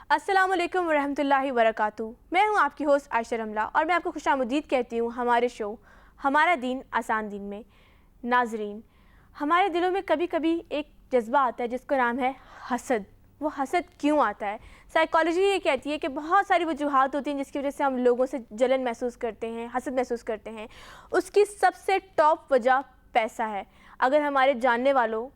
السلام علیکم ورحمۃ اللہ وبرکاتہ. میں ہوں آپ کی ہوسٹ عائشہ رملہ اور میں آپ کو خوش آمدید کہتی ہوں ہمارے شو ہمارا دین آسان دین میں. ناظرین، ہمارے دلوں میں کبھی کبھی ایک جذبہ آتا ہے جس کا نام ہے حسد. وہ حسد کیوں آتا ہے؟ سائیکالوجی یہ کہتی ہے کہ بہت ساری وجوہات ہوتی ہیں جس کی وجہ سے ہم لوگوں سے جلن محسوس کرتے ہیں، حسد محسوس کرتے ہیں. اس کی سب سے ٹاپ وجہ پیسہ ہے. اگر ہمارے جاننے والوں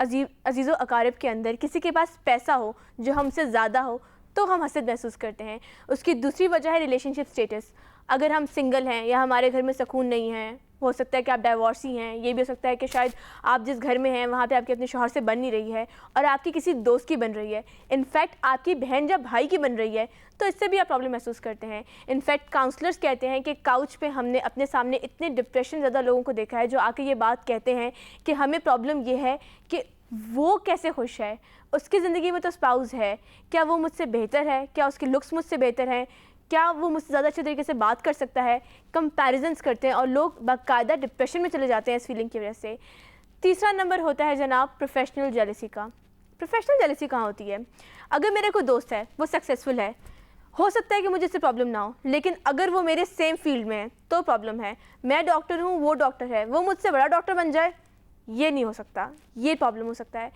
عزیز و اقارب کے اندر کسی کے پاس پیسہ ہو جو ہم سے زیادہ ہو تو ہم حسد محسوس کرتے ہیں. اس کی دوسری وجہ ہے ریلیشن شپ سٹیٹس. اگر ہم سنگل ہیں یا ہمارے گھر میں سکون نہیں ہے، ہو سکتا ہے کہ آپ ڈائیورسی ہیں، یہ بھی ہو سکتا ہے کہ شاید آپ جس گھر میں ہیں وہاں پہ آپ کے اپنے شوہر سے بن نہیں رہی ہے اور آپ کی کسی دوست کی بن رہی ہے. انفیکٹ آپ کی بہن جب بھائی کی بن رہی ہے تو اس سے بھی آپ پرابلم محسوس کرتے ہیں. انفیکٹ کاؤنسلرز کہتے ہیں کہ کاؤچ پہ ہم نے اپنے سامنے اتنے ڈپریشن زیادہ لوگوں کو دیکھا ہے جو آ کے یہ بات کہتے ہیں کہ ہمیں پرابلم یہ ہے کہ وہ کیسے خوش ہے، اس کی زندگی میں تو اسپاؤز ہے، کیا وہ مجھ سے بہتر ہے، کیا اس کے لکس مجھ سے بہتر ہیں، کیا وہ مجھ سے زیادہ اچھے طریقے سے بات کر سکتا ہے. کمپیریزنس کرتے ہیں اور لوگ باقاعدہ ڈپریشن میں چلے جاتے ہیں اس فیلنگ کی وجہ سے. تیسرا نمبر ہوتا ہے جناب پروفیشنل جیلسی کا. پروفیشنل جیلسی کہاں ہوتی ہے؟ اگر میرے کوئی دوست ہے، وہ سکسیزفل ہے، ہو سکتا ہے کہ مجھے اس سے پرابلم نہ ہو، لیکن اگر وہ میرے سیم فیلڈ میں ہے تو پرابلم ہے. میں ڈاکٹر ہوں، وہ ڈاکٹر ہے، وہ مجھ سے بڑا ڈاکٹر بن جائے، یہ نہیں ہو سکتا، یہ پرابلم ہو سکتا ہے.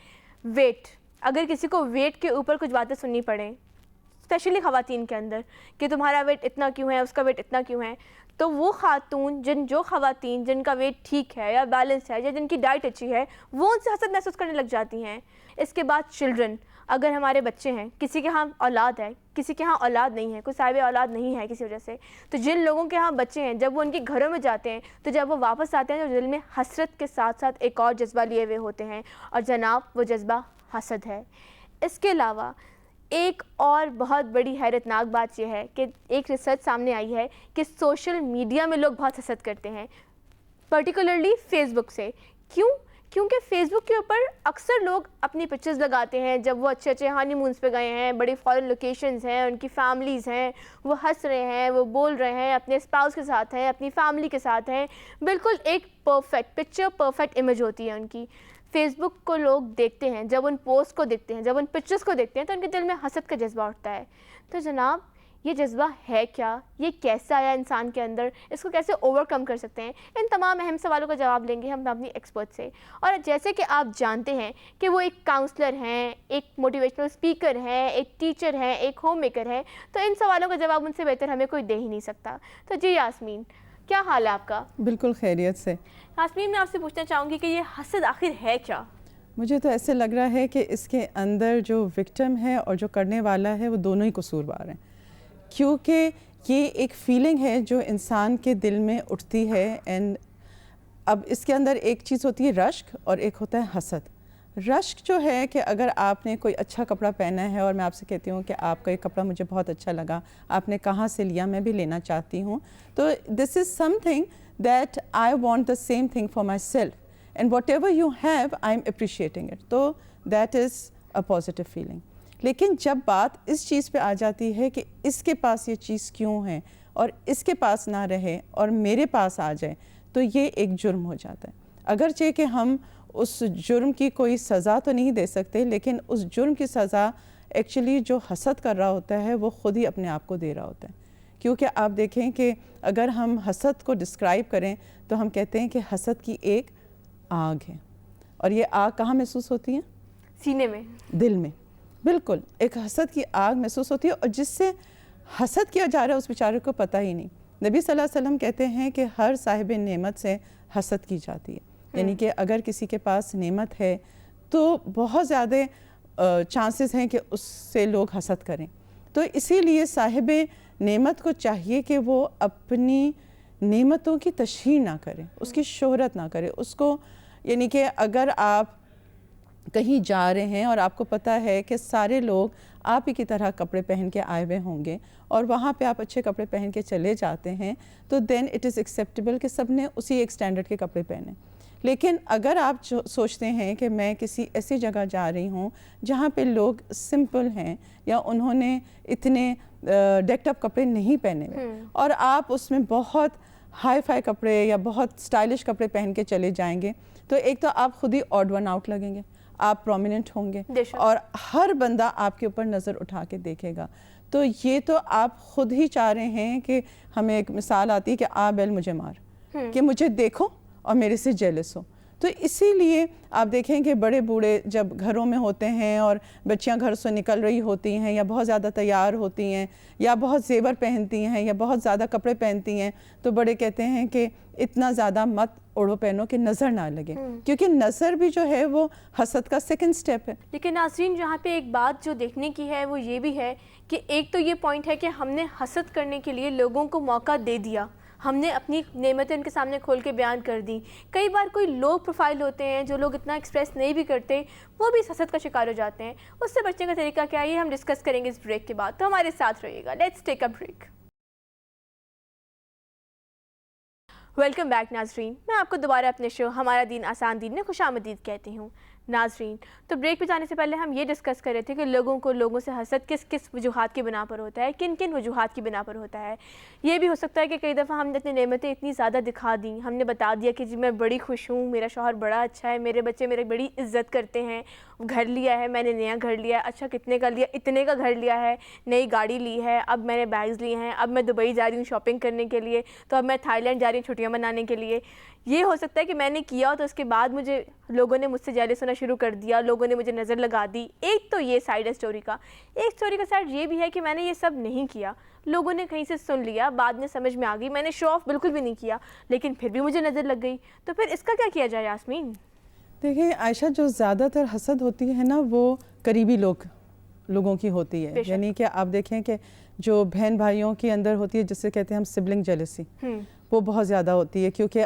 ویٹ، اگر کسی کو ویٹ کے اوپر کچھ باتیں سننی پڑیں، اسپیشلی خواتین کے اندر، کہ تمہارا ویٹ اتنا کیوں ہے، اس کا ویٹ اتنا کیوں ہے، تو وہ خاتون جو خواتین جن کا ویٹ ٹھیک ہے یا بیلنس ہے یا جن کی ڈائٹ اچھی ہے، وہ ان سے حسد محسوس کرنے لگ جاتی ہیں. اس کے بعد چلڈرن، اگر ہمارے بچے ہیں، کسی کے ہاں اولاد ہے، کسی کے ہاں اولاد نہیں ہے، کوئی صاحب اولاد نہیں ہے کسی وجہ سے، تو جن لوگوں کے ہاں بچے ہیں جب وہ ان کے گھروں میں جاتے ہیں تو جب وہ واپس آتے ہیں تو دل میں حسرت کے ساتھ ساتھ ایک اور جذبہ لیے ہوئے ہوتے ہیں، اور جناب وہ جذبہ حسد ہے. اس کے علاوہ ایک اور بہت بڑی حیرت ناک بات یہ ہے کہ ایک ریسرچ سامنے آئی ہے کہ سوشل میڈیا میں لوگ بہت حسد کرتے ہیں، پرٹیکولرلی فیس بک سے. کیونکہ فیس بک کے اوپر اکثر لوگ اپنی پکچرز لگاتے ہیں جب وہ اچھے اچھے ہانی مونس پہ گئے ہیں، بڑی فارن لوکیشنز ہیں، ان کی فیملیز ہیں، وہ ہنس رہے ہیں، وہ بول رہے ہیں، اپنے اسپاؤس کے ساتھ ہیں، اپنی فیملی کے ساتھ ہیں، بالکل ایک پرفیکٹ پکچر، پرفیکٹ امیج ہوتی ہے ان کی. فیس بک کو لوگ دیکھتے ہیں، جب ان پوسٹ کو دیکھتے ہیں، جب ان پکچرز کو دیکھتے ہیں تو ان کے دل میں حسد کا جذبہ اٹھتا ہے. تو جناب یہ جذبہ ہے کیا؟ یہ کیسے آیا انسان کے اندر؟ اس کو کیسے اوور کم کر سکتے ہیں؟ ان تمام اہم سوالوں کا جواب لیں گے ہم اپنی ایکسپرٹ سے. اور جیسے کہ آپ جانتے ہیں کہ وہ ایک کاؤنسلر ہیں، ایک موٹیویشنل اسپیکر ہیں، ایک ٹیچر ہیں، ایک ہوم میکر ہیں، تو ان سوالوں کا جواب ان سے بہتر ہمیں کوئی دے ہی نہیں سکتا. تو جی یاسمین، کیا حال ہے آپ کا؟ بالکل خیریت سے. یاسمین، میں آپ سے پوچھنا چاہوں گی کہ یہ حسد آخر ہے کیا؟ مجھے تو ایسے لگ رہا ہے کہ اس کے اندر جو وکٹم ہے اور جو کرنے والا ہے وہ دونوں ہی قصوروار ہیں، کیونکہ یہ ایک فیلنگ ہے جو انسان کے دل میں اٹھتی ہے. اینڈ اب اس کے اندر ایک چیز ہوتی ہے رشک اور ایک ہوتا ہے حسد. رشک جو ہے کہ اگر آپ نے کوئی اچھا کپڑا پہنا ہے اور میں آپ سے کہتی ہوں کہ آپ کا یہ کپڑا مجھے بہت اچھا لگا، آپ نے کہاں سے لیا، میں بھی لینا چاہتی ہوں، تو this is something that I want the same thing for myself and whatever you have I am appreciating it. تو that is a positive feeling. لیکن جب بات اس چیز پہ آ جاتی ہے کہ اس کے پاس یہ چیز کیوں ہے اور اس کے پاس نہ رہے اور میرے پاس آ جائے، تو یہ ایک جرم ہو جاتا ہے. اگرچہ کہ ہم اس جرم کی کوئی سزا تو نہیں دے سکتے، لیکن اس جرم کی سزا ایکچولی جو حسد کر رہا ہوتا ہے وہ خود ہی اپنے آپ کو دے رہا ہوتا ہے. کیونکہ آپ دیکھیں کہ اگر ہم حسد کو ڈسکرائب کریں تو ہم کہتے ہیں کہ حسد کی ایک آگ ہے، اور یہ آگ کہاں محسوس ہوتی ہے؟ سینے میں، دل میں. بالکل ایک حسد کی آگ محسوس ہوتی ہے، اور جس سے حسد کیا جا رہا ہے اس بیچارے کو پتہ ہی نہیں. نبی صلی اللہ علیہ وسلم کہتے ہیں کہ ہر صاحب نعمت سے حسد کی جاتی ہے. یعنی کہ اگر کسی کے پاس نعمت ہے تو بہت زیادہ چانسز ہیں کہ اس سے لوگ حسد کریں. تو اسی لیے صاحب نعمت کو چاہیے کہ وہ اپنی نعمتوں کی تشہیر نہ کرے، اس کی شہرت نہ کرے. اس کو یعنی کہ اگر آپ کہیں جا رہے ہیں اور آپ کو پتہ ہے کہ سارے لوگ آپ ہی کی طرح کپڑے پہن کے آئے ہوئے ہوں گے اور وہاں پہ آپ اچھے کپڑے پہن کے چلے جاتے ہیں، تو دین اٹ از ایکسیپٹیبل کہ سب نے اسی ایک سٹینڈرڈ کے کپڑے پہنے. لیکن اگر آپ سوچتے ہیں کہ میں کسی ایسی جگہ جا رہی ہوں جہاں پہ لوگ سمپل ہیں یا انہوں نے اتنے ڈیکٹ اپ کپڑے نہیں پہنے ہوئے، اور آپ اس میں بہت ہائی فائی کپڑے یا بہت سٹائلش کپڑے پہن کے چلے جائیں گے، تو ایک تو آپ خود ہی آڈ ون آؤٹ لگیں گے. آپ پرومیننٹ ہوں گے بے شک۔ اور ہر بندہ آپ کے اوپر نظر اٹھا کے دیکھے گا. تو یہ تو آپ خود ہی چاہ رہے ہیں کہ ہمیں ایک مثال آتی ہے کہ آ بیل مجھے مار، کہ مجھے دیکھو اور میرے سے جیلس ہو. تو اسی لیے آپ دیکھیں کہ بڑے بوڑھے جب گھروں میں ہوتے ہیں اور بچیاں گھر سے نکل رہی ہوتی ہیں یا بہت زیادہ تیار ہوتی ہیں یا بہت زیور پہنتی ہیں یا بہت زیادہ کپڑے پہنتی ہیں، تو بڑے کہتے ہیں کہ اتنا زیادہ مت اوڑھو پہنو کہ نظر نہ لگے، کیونکہ نظر بھی جو ہے وہ حسد کا سیکنڈ سٹیپ ہے. لیکن ناظرین یہاں پہ ایک بات جو دیکھنے کی ہے وہ یہ بھی ہے کہ ایک تو یہ پوائنٹ ہے کہ ہم نے حسد کرنے کے لیے لوگوں کو موقع دے دیا، ہم نے اپنی نعمتیں ان کے سامنے کھول کے بیان کر دیں. کئی بار کوئی لو پروفائل ہوتے ہیں جو لوگ اتنا ایکسپریس نہیں بھی کرتے، وہ بھی حسد کا شکار ہو جاتے ہیں. اس سے بچنے کا طریقہ کیا ہے یہ ہم ڈسکس کریں گے اس بریک کے بعد، تو ہمارے ساتھ رہیے گا. Let's take a break. Welcome back ناظرین، میں آپ کو دوبارہ اپنے شو ہمارا دین آسان دین میں خوش آمدید کہتی ہوں. ناظرین تو بریک پہ جانے سے پہلے ہم یہ ڈسکس کر رہے تھے کہ لوگوں سے حسد کس کس وجوہات کی بنا پر ہوتا ہے، کن کن وجوہات کی بنا پر ہوتا ہے. یہ بھی ہو سکتا ہے کہ کئی دفعہ ہم نے اپنی نعمتیں اتنی زیادہ دکھا دیں، ہم نے بتا دیا کہ جی میں بڑی خوش ہوں، میرا شوہر بڑا اچھا ہے، میرے بچے میرے بڑی عزت کرتے ہیں، گھر لیا ہے میں نے، نیا گھر لیا ہے. اچھا کتنے کا لیا؟ اتنے کا گھر لیا ہے، نئی گاڑی لی ہے، اب میں نے بیگز لیے ہیں، اب میں دبئی جا رہی ہوں شاپنگ کرنے کے لیے، تو اب میں تھائی لینڈ جا رہی ہوں چھٹیاں منانے کے لیے. یہ ہو سکتا ہے کہ میں نے کیا تو اس کے بعد مجھے لوگوں نے مجھ سے جیلس ہونا شروع کر دیا، لوگوں نے مجھے نظر لگا دی. ایک تو یہ سائڈ ہے اسٹوری کا. ایک اسٹوری کا سائڈ یہ بھی ہے کہ میں نے یہ سب نہیں کیا، لوگوں نے کہیں سے سن لیا، بعد میں سمجھ میں آ گئی، میں نے شو آف بالکل بھی نہیں کیا لیکن پھر بھی مجھے نظر لگ گئی. تو پھر اس کا کیا کیا جائے یاسمین؟ دیکھیں عائشہ، جو زیادہ تر حسد ہوتی ہے نا وہ قریبی لوگوں کی ہوتی ہے. یعنی کہ آپ دیکھیں کہ جو بہن بھائیوں کے اندر ہوتی ہے، جس سے کہتے ہیں ہم سبلنگ جیلسی، وہ بہت زیادہ ہوتی ہے. کیونکہ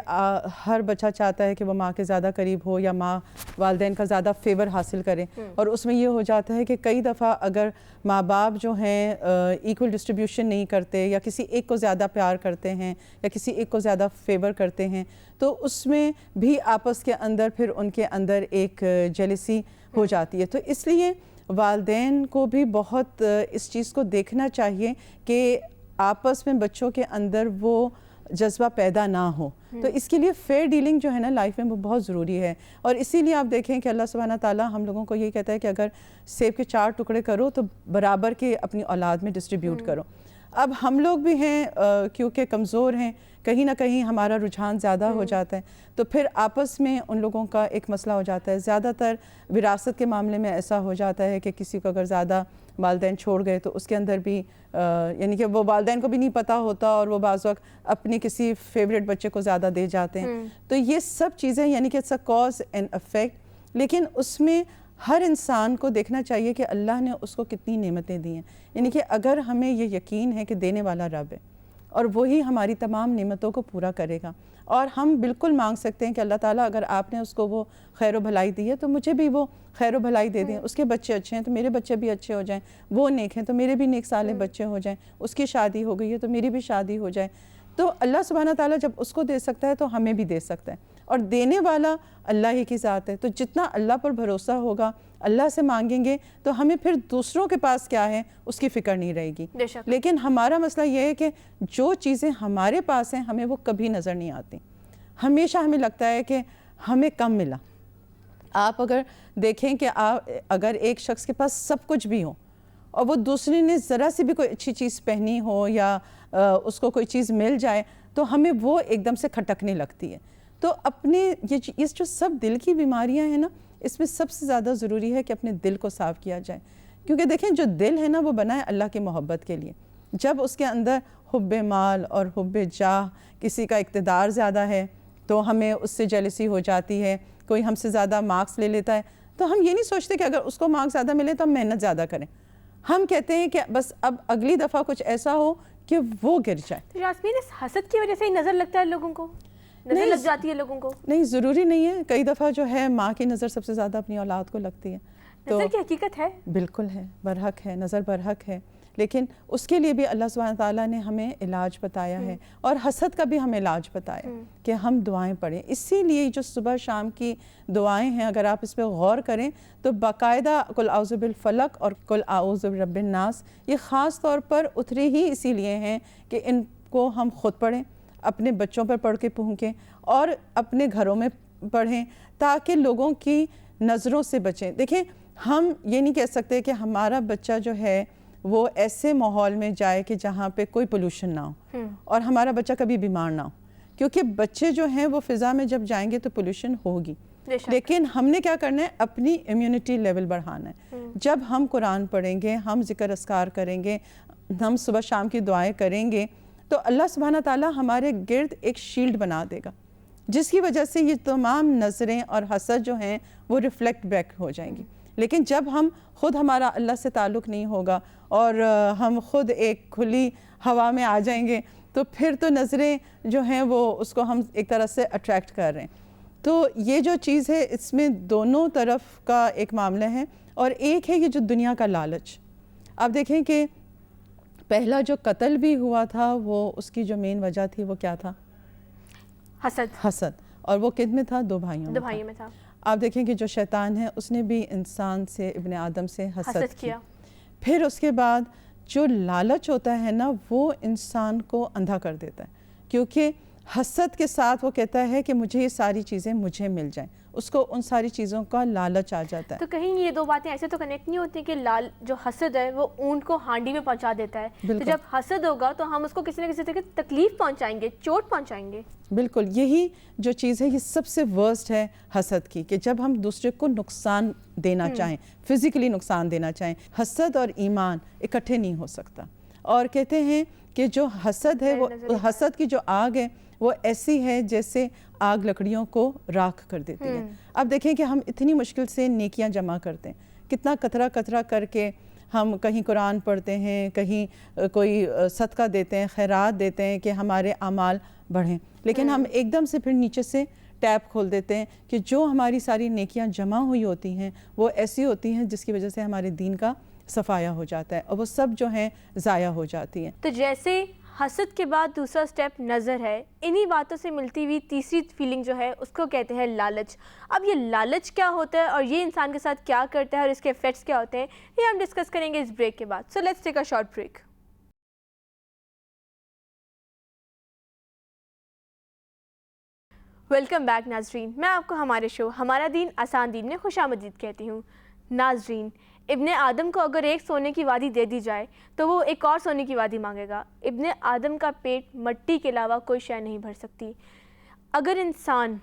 ہر بچہ چاہتا ہے کہ وہ ماں کے زیادہ قریب ہو یا ماں والدین کا زیادہ فیور حاصل کرے. اور اس میں یہ ہو جاتا ہے کہ کئی دفعہ اگر ماں باپ جو ہیں ایکول ڈسٹریبیوشن نہیں کرتے یا کسی ایک کو زیادہ پیار کرتے ہیں یا کسی ایک کو زیادہ فیور کرتے ہیں، تو اس میں بھی آپس کے اندر پھر ان کے اندر ایک جیلسی ہو جاتی ہے. تو اس لیے والدین کو بھی بہت اس چیز کو دیکھنا چاہیے کہ آپس میں بچوں کے اندر وہ جذبہ پیدا نہ ہو. تو اس کے لیے فیئر ڈیلنگ جو ہے نا لائف میں وہ بہت ضروری ہے. اور اسی لیے آپ دیکھیں کہ اللہ سبحانہ تعالیٰ ہم لوگوں کو یہ کہتا ہے کہ اگر سیب کے 4 ٹکڑے کرو تو برابر کے اپنی اولاد میں ڈسٹریبیوٹ کرو. اب ہم لوگ بھی ہیں کیونکہ کمزور ہیں، کہیں نہ کہیں ہمارا رجحان زیادہ ہو جاتا ہے، تو پھر آپس میں ان لوگوں کا ایک مسئلہ ہو جاتا ہے. زیادہ تر وراثت کے معاملے میں ایسا ہو جاتا ہے کہ کسی کو اگر زیادہ والدین چھوڑ گئے تو اس کے اندر بھی یعنی کہ وہ والدین کو بھی نہیں پتہ ہوتا اور وہ بعض وقت اپنی کسی فیوریٹ بچے کو زیادہ دے جاتے ہیں. تو یہ سب چیزیں یعنی کہ it's a cause and effect. لیکن اس میں ہر انسان کو دیکھنا چاہیے کہ اللہ نے اس کو کتنی نعمتیں دی ہیں. یعنی کہ اگر ہمیں یہ یقین ہے کہ دینے والا رب ہے اور وہی ہماری تمام نعمتوں کو پورا کرے گا، اور ہم بالکل مانگ سکتے ہیں کہ اللہ تعالیٰ اگر آپ نے اس کو وہ خیر و بھلائی دی ہے تو مجھے بھی وہ خیر و بھلائی دے دیں. اس کے بچے اچھے ہیں تو میرے بچے بھی اچھے ہو جائیں، وہ نیک ہیں تو میرے بھی نیک صالح بچے ہو جائیں، اس کی شادی ہو گئی ہے تو میری بھی شادی ہو جائے. تو اللہ سبحانہ تعالیٰ جب اس کو دے سکتا ہے تو ہمیں بھی دے سکتا ہے، اور دینے والا اللہ ہی کی ذات ہے. تو جتنا اللہ پر بھروسہ ہوگا، اللہ سے مانگیں گے، تو ہمیں پھر دوسروں کے پاس کیا ہے اس کی فکر نہیں رہے گی. لیکن ہمارا مسئلہ یہ ہے کہ جو چیزیں ہمارے پاس ہیں ہمیں وہ کبھی نظر نہیں آتی. ہمیشہ ہمیں لگتا ہے کہ ہمیں کم ملا. آپ اگر دیکھیں کہ اگر ایک شخص کے پاس سب کچھ بھی ہو اور وہ دوسرے نے ذرا سی بھی کوئی اچھی چیز پہنی ہو یا اس کو کوئی چیز مل جائے تو ہمیں وہ ایک دم سے کھٹکنے لگتی ہے. تو اپنے یہ جو سب دل کی بیماریاں ہیں نا، اس میں سب سے زیادہ ضروری ہے کہ اپنے دل کو صاف کیا جائے. کیونکہ دیکھیں جو دل ہے نا وہ بنا ہے اللہ کی محبت کے لیے. جب اس کے اندر حب مال اور حب جاہ، کسی کا اقتدار زیادہ ہے تو ہمیں اس سے جیلسی ہو جاتی ہے. کوئی ہم سے زیادہ مارکس لے لیتا ہے تو ہم یہ نہیں سوچتے کہ اگر اس کو مارکس زیادہ ملے تو ہم محنت زیادہ کریں. ہم کہتے ہیں کہ بس اب اگلی دفعہ کچھ ایسا ہو کہ وہ گر جائے. یاسمین اس حسد کی وجہ سے ہی نظر لگتا ہے لوگوں کو، نظر لگ جاتی ہے لوگوں کو؟ نہیں، ضروری نہیں ہے. کئی دفعہ جو ہے ماں کی نظر سب سے زیادہ اپنی اولاد کو لگتی ہے. نظر کی حقیقت ہے، بالکل ہے، برحق ہے، نظر برحق ہے. لیکن اس کے لیے بھی اللہ سبحانہ تعالیٰ نے ہمیں علاج بتایا ہے، اور حسد کا بھی ہمیں علاج بتایا کہ ہم دعائیں پڑھیں. اسی لیے جو صبح شام کی دعائیں ہیں اگر آپ اس پہ غور کریں تو باقاعدہ قل اعوذ بالفلق اور قل اعوذ برب الناس یہ خاص طور پر اترے ہی اسی لیے ہیں کہ ان کو ہم خود پڑھیں، اپنے بچوں پر پڑھ کے پھونکیں اور اپنے گھروں میں پڑھیں، تاکہ لوگوں کی نظروں سے بچیں. دیکھیں ہم یہ نہیں کہہ سکتے کہ ہمارا بچہ جو ہے وہ ایسے ماحول میں جائے کہ جہاں پہ کوئی پولوشن نہ ہو اور ہمارا بچہ کبھی بیمار نہ ہو, کیونکہ بچے جو ہیں وہ فضا میں جب جائیں گے تو پولوشن ہوگی. لیکن ہم نے کیا کرنا ہے, اپنی امیونٹی لیول بڑھانا ہے. جب ہم قرآن پڑھیں گے, ہم ذکر اذکار کریں گے, ہم صبح شام کی دعائیں کریں گے, تو اللہ سبحانہ تعالیٰ ہمارے گرد ایک شیلڈ بنا دے گا, جس کی وجہ سے یہ تمام نظریں اور حسد جو ہیں وہ ریفلیکٹ بیک ہو جائیں گی. لیکن جب ہم خود, ہمارا اللہ سے تعلق نہیں ہوگا اور ہم خود ایک کھلی ہوا میں آ جائیں گے, تو پھر تو نظریں جو ہیں وہ اس کو ہم ایک طرح سے اٹریکٹ کر رہے ہیں. تو یہ جو چیز ہے اس میں دونوں طرف کا ایک معاملہ ہے. اور ایک ہے یہ جو دنیا کا لالچ. آپ دیکھیں کہ پہلا جو قتل بھی ہوا تھا وہ اس کی جو مین وجہ تھی وہ کیا تھا؟ حسد. اور وہ کن میں تھا؟ دو بھائیوں میں تھا. آپ دیکھیں کہ جو شیطان ہے اس نے بھی انسان سے, ابن آدم سے حسد کیا. پھر اس کے بعد جو لالچ ہوتا ہے نا وہ انسان کو اندھا کر دیتا ہے, کیونکہ حسد کے ساتھ وہ کہتا ہے کہ مجھے یہ ساری چیزیں مجھے مل جائیں, اس کو ان ساری چیزوں کا لالچ آ جاتا ہے. تو کہیں یہ دو باتیں ایسے تو کنیکٹ نہیں ہوتی کہ جو حسد ہے وہ اونٹ کو ہانڈی میں پہنچا دیتا ہے, تو جب حسد ہوگا تو ہم اس کو کسی نہ کسی طرح تکلیف پہنچائیں گے, چوٹ پہنچائیں گے. بالکل یہی جو چیز ہے یہ سب سے ورسٹ ہے حسد کی, کہ جب ہم دوسرے کو نقصان دینا چاہیں, فزیکلی نقصان دینا چاہیں. حسد اور ایمان اکٹھے نہیں ہو سکتا. اور کہتے ہیں کہ جو حسد ہے وہ, حسد کی جو آگ ہے وہ ایسی ہے جیسے آگ لکڑیوں کو راکھ کر دیتی ہے. اب دیکھیں کہ ہم اتنی مشکل سے نیکیاں جمع کرتے ہیں, کتنا قطرہ قطرہ کر کے ہم کہیں قرآن پڑھتے ہیں, کہیں کوئی صدقہ دیتے ہیں, خیرات دیتے ہیں کہ ہمارے اعمال بڑھیں, لیکن ہم ایک دم سے پھر نیچے سے ٹیپ کھول دیتے ہیں کہ جو ہماری ساری نیکیاں جمع ہوئی ہوتی ہیں وہ ایسی ہوتی ہیں جس کی وجہ سے ہمارے دین کا صفایا ہو جاتا ہے اور وہ سب جو ہیں ضائع ہو جاتی ہیں. تو جیسے حسد کے بعد دوسرا سٹیپ نظر ہے, انہی باتوں سے ملتی ہوئی تیسری فیلنگ جو ہے اس کو کہتے ہیں لالچ. اب یہ لالچ کیا ہوتا ہے اور یہ انسان کے ساتھ کیا کرتا ہے اور اس کے ایفیکٹس کیا ہوتے ہیں, یہ ہم ڈسکس کریں گے اس بریک کے بعد. So let's take a short break. Welcome back ناظرین, میں آپ کو ہمارے شو ہمارا دین آسان دین میں خوش آمدید کہتی ہوں. ناظرین, ابن آدم کو اگر ایک سونے کی وادی دے دی جائے تو وہ ایک اور سونے کی وادی مانگے گا. ابن آدم کا پیٹ مٹی کے علاوہ کوئی شے نہیں بھر سکتی. اگر انسان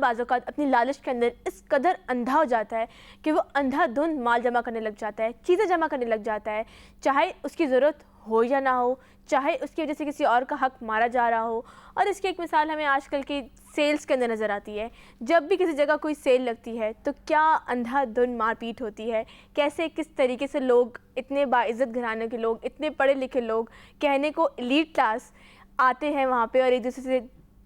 بعض اوقات اپنی لالچ کے اندر اس قدر اندھا ہو جاتا ہے کہ وہ اندھا دھند مال جمع کرنے لگ جاتا ہے, چیزیں جمع کرنے لگ جاتا ہے, چاہے اس کی ضرورت ہو یا نہ ہو, چاہے اس کی وجہ سے کسی اور کا حق مارا جا رہا ہو. اور اس کی ایک مثال ہمیں آج کل کی سیلز کے اندر نظر آتی ہے. جب بھی کسی جگہ کوئی سیل لگتی ہے تو کیا اندھا دھند مار پیٹ ہوتی ہے, کیسے کس طریقے سے لوگ, اتنے باعزت گھرانے کے لوگ, اتنے پڑھے لکھے لوگ, کہنے کو ایلیٹ کلاس, آتے ہیں وہاں پہ اور ایک دوسرے سے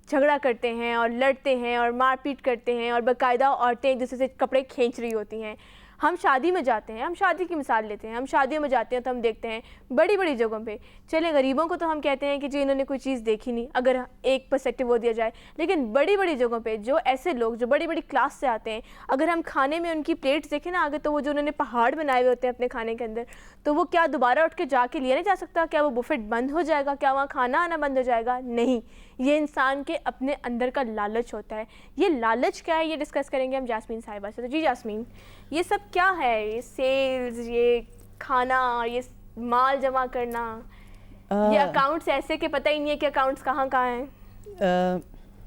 جھگڑا کرتے ہیں اور لڑتے ہیں اور مار پیٹ کرتے ہیں, اور باقاعدہ عورتیں ایک دوسرے سے کپڑے کھینچ رہی ہوتی ہیں. ہم شادی میں جاتے ہیں, ہم شادی کی مثال لیتے ہیں, ہم شادیوں میں جاتے ہیں تو ہم دیکھتے ہیں بڑی بڑی جگہوں پہ, چلے غریبوں کو تو ہم کہتے ہیں کہ جی انہوں نے کوئی چیز دیکھی نہیں, اگر ایک پرسپیکٹیو وہ دیا جائے, لیکن بڑی بڑی جگہوں پہ جو ایسے لوگ جو بڑی بڑی کلاس سے آتے ہیں, اگر ہم کھانے میں ان کی پلیٹس دیکھیں نا آگے, تو وہ جو انہوں نے پہاڑ بنائے ہوئے ہوتے ہیں اپنے کھانے کے اندر, تو وہ کیا دوبارہ اٹھ کے جا کے لیا نہیں جا سکتا؟ کیا وہ بفٹ بند ہو جائے گا؟ کیا وہاں کھانا آنا بند ہو جائے گا؟ نہیں, یہ انسان کے اپنے اندر کا لالچ ہوتا ہے. یہ لالچ کیا ہے یہ ڈسکس کریں گے ہم جاسمین صاحبہ سے. تو جی جاسمین, یہ سب کیا ہے؟ یہ سیلز, یہ کھانا, یہ مال جمع کرنا, یہ اکاؤنٹس ایسے کہ پتہ ہی نہیں ہے کہ اکاؤنٹس کہاں کہاں ہیں.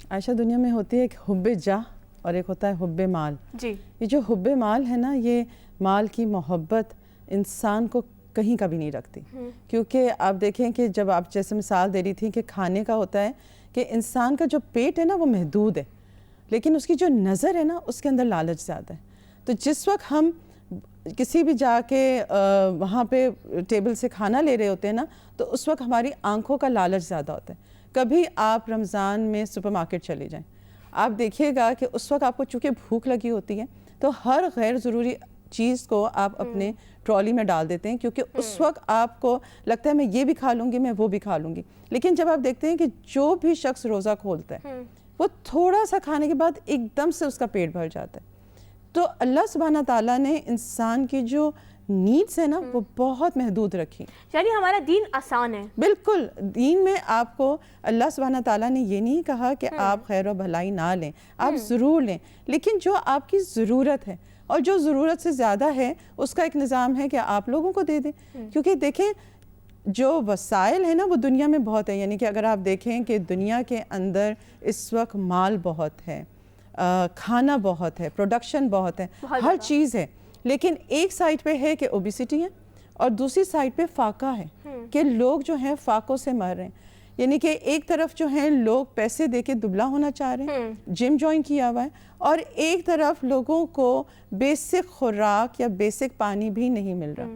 عائشہ, دنیا میں ہوتی ہے ایک حب جاہ اور ایک ہوتا ہے حب مال. جی, یہ جو حب مال ہے نا, یہ مال کی محبت انسان کو کہیں کا بھی نہیں رکھتی. کیونکہ آپ دیکھیں کہ جب آپ جیسے مثال دے رہی تھی کہ کھانے کا ہوتا ہے کہ انسان کا جو پیٹ ہے نا وہ محدود ہے, لیکن اس کی جو نظر ہے نا اس کے اندر لالچ زیادہ ہے. تو جس وقت ہم کسی بھی جا کے وہاں پہ ٹیبل سے کھانا لے رہے ہوتے ہیں نا, تو اس وقت ہماری آنکھوں کا لالچ زیادہ ہوتا ہے. کبھی آپ رمضان میں سپر مارکیٹ چلے جائیں, آپ دیکھیے گا کہ اس وقت آپ کو چونکہ بھوک لگی ہوتی ہے تو ہر غیر ضروری چیز کو آپ اپنے ٹرالی میں ڈال دیتے ہیں, کیونکہ اس وقت آپ کو لگتا ہے میں یہ بھی کھا لوں گی, میں وہ بھی کھا لوں گی. لیکن جب آپ دیکھتے ہیں کہ جو بھی شخص روزہ کھولتا ہے وہ تھوڑا سا کھانے کے بعد ایک دم سے اس کا پیٹ بھر جاتا ہے. تو اللہ سبحانہ تعالیٰ نے انسان کی جو نیڈس ہیں نا وہ بہت محدود رکھی. یعنی ہمارا دین آسان ہے. بالکل, دین میں آپ کو اللہ سبحانہ تعالیٰ نے یہ نہیں کہا کہ آپ خیر و بھلائی نہ لیں, آپ ضرور لیں, لیکن جو آپ کی ضرورت ہے اور جو ضرورت سے زیادہ ہے اس کا ایک نظام ہے کہ آپ لوگوں کو دے دیں. کیونکہ دیکھیں جو وسائل ہیں نا وہ دنیا میں بہت ہیں, یعنی کہ اگر آپ دیکھیں کہ دنیا کے اندر اس وقت مال بہت ہے, کھانا بہت ہے, پروڈکشن بہت ہے, ہر چیز ہے, لیکن ایک سائڈ پہ ہے کہ اوبیسٹی ہے اور دوسری سائڈ پہ فاقہ ہے کہ لوگ جو ہیں فاقوں سے مر رہے ہیں. یعنی کہ ایک طرف جو ہیں لوگ پیسے دے کے دبلا ہونا چاہ رہے ہیں, جم جوائن کیا ہوا ہے, اور ایک طرف لوگوں کو بیسک خوراک یا بیسک پانی بھی نہیں مل رہا.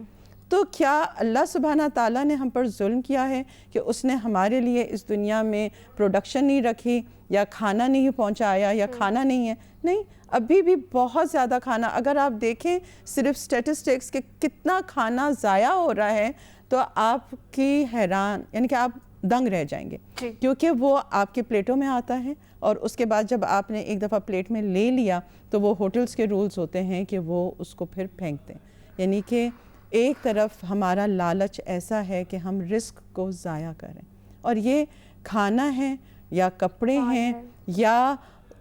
تو کیا اللہ سبحانہ تعالیٰ نے ہم پر ظلم کیا ہے کہ اس نے ہمارے لیے اس دنیا میں پروڈکشن نہیں رکھی یا کھانا نہیں پہنچایا یا کھانا نہیں ہے؟ نہیں, ابھی بھی بہت زیادہ کھانا. اگر آپ دیکھیں صرف سٹیٹسٹکس کہ کتنا کھانا ضائع ہو رہا ہے تو آپ کی حیران, یعنی کہ آپ دنگ رہ جائیں گے, کیونکہ وہ آپ کے پلیٹوں میں آتا ہے اور اس کے بعد جب آپ نے ایک دفعہ پلیٹ میں لے لیا تو وہ ہوٹلز کے رولز ہوتے ہیں کہ وہ اس کو پھر پھینکتے ہیں. یعنی کہ ایک طرف ہمارا لالچ ایسا ہے کہ ہم رزق کو ضائع کریں, اور یہ کھانا ہے یا کپڑے ہیں یا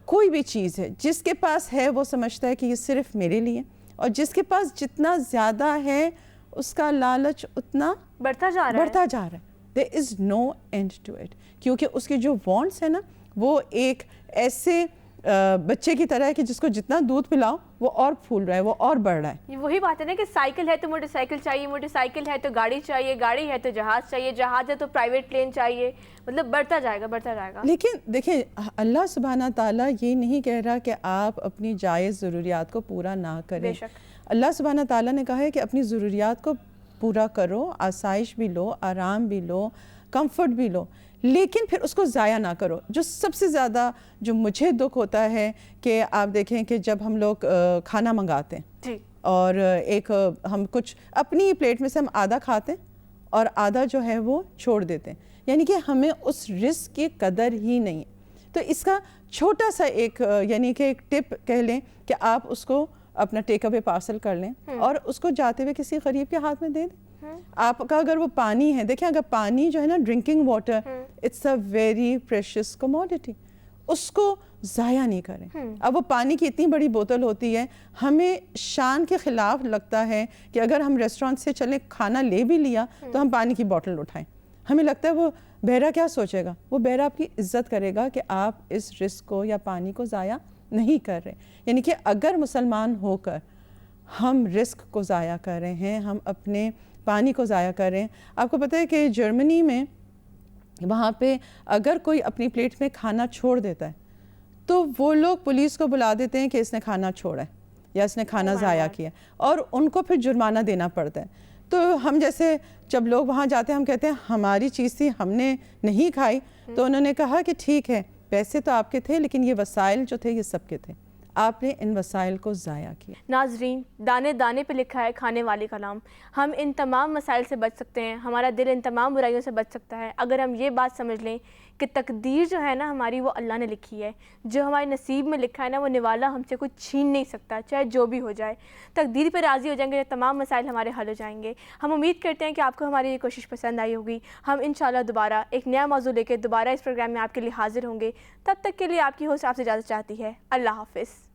کوئی بھی چیز ہے, جس کے پاس ہے وہ سمجھتا ہے کہ یہ صرف میرے لیے, اور جس کے پاس جتنا زیادہ ہے اس کا لالچ اتنا بڑھتا جا رہا ہے. There is no end to it, کیونکہ اس کے جو وانٹس ہیں نا وہ ایک ایسے بچے کی طرح ہے کہ جس کو جتنا دودھ پلاؤ وہ اور پھول رہا ہے, وہ اور بڑھ رہا ہے. وہی بات ہے نا کہ سائیکل ہے تو موٹر سائیکل چاہیے, موٹر سائیکل ہے تو گاڑی چاہیے, گاڑی ہے تو جہاز چاہیے, جہاز ہے تو پرائیویٹ پلین چاہیے, مطلب بڑھتا جائے گا. لیکن دیکھیں اللہ سبحانہ تعالیٰ یہ نہیں کہہ رہا کہ آپ اپنی جائز ضروریات کو پورا نہ کریں. اللہ سبحانہ تعالیٰ نے کہا ہے کہ اپنی ضروریات کو پورا کرو, آسائش بھی لو, آرام بھی لو, کمفرٹ بھی لو, لیکن پھر اس کو ضائع نہ کرو. جو سب سے زیادہ جو مجھے دکھ ہوتا ہے کہ آپ دیکھیں کہ جب ہم لوگ کھانا منگاتے ہیں اور ایک ہم کچھ اپنی پلیٹ میں سے ہم آدھا کھاتے ہیں اور آدھا جو ہے وہ چھوڑ دیتے ہیں, یعنی کہ ہمیں اس رزق کی قدر ہی نہیں ہے. تو اس کا چھوٹا سا ایک یعنی کہ ایک ٹپ کہہ لیں کہ آپ اس کو اپنا ٹیک اوے پارسل کر لیں اور اس کو جاتے ہوئے کسی غریب کے ہاتھ میں دے دیں. آپ کا اگر وہ پانی ہے, دیکھیں اگر پانی جو ہے نا drinking water, it's a very precious commodity, اس کو ضائع نہیں کریں. اب وہ پانی کی اتنی بڑی بوتل ہوتی ہے, ہمیں شان کے خلاف لگتا ہے کہ اگر ہم ریسٹورینٹ سے چلیں کھانا لے بھی لیا تو ہم پانی کی بوتل اٹھائیں. ہمیں لگتا ہے وہ بہرا کیا سوچے گا, وہ بہرا آپ کی عزت کرے گا کہ آپ اس رزق کو یا پانی کو ضائع نہیں کر رہے. یعنی کہ اگر مسلمان ہو کر ہم رزق کو ضائع کر رہے ہیں, ہم اپنے پانی کو ضائع کر رہے ہیں. آپ کو پتہ ہے کہ جرمنی میں وہاں پہ اگر کوئی اپنی پلیٹ میں کھانا چھوڑ دیتا ہے تو وہ لوگ پولیس کو بلا دیتے ہیں کہ اس نے کھانا چھوڑا ہے یا اس نے کھانا ضائع کیا, اور ان کو پھر جرمانہ دینا پڑتا ہے. تو ہم جیسے جب لوگ وہاں جاتے ہیں ہم کہتے ہیں ہماری چیز تھی, ہم نے نہیں کھائی, تو انہوں نے کہا کہ ٹھیک ہے پیسے تو آپ کے تھے لیکن یہ وسائل جو تھے یہ سب کے تھے, آپ نے ان وسائل کو ضائع کیا. ناظرین, دانے دانے پہ لکھا ہے کھانے والے کا نام. ہم ان تمام مسائل سے بچ سکتے ہیں, ہمارا دل ان تمام برائیوں سے بچ سکتا ہے اگر ہم یہ بات سمجھ لیں کہ تقدیر جو ہے نا ہماری وہ اللہ نے لکھی ہے, جو ہمارے نصیب میں لکھا ہے نا وہ نوالا ہم سے کوئی چھین نہیں سکتا, چاہے جو بھی ہو جائے. تقدیر پہ راضی ہو جائیں گے, تمام مسائل ہمارے حل ہو جائیں گے. ہم امید کرتے ہیں کہ آپ کو ہماری یہ کوشش پسند آئی ہوگی. ہم انشاءاللہ دوبارہ ایک نیا موضوع لے کے دوبارہ اس پروگرام میں آپ کے لیے حاضر ہوں گے. تب تک کے لیے آپ کی ہوسٹ آپ سے اجازت چاہتی ہے. اللہ حافظ.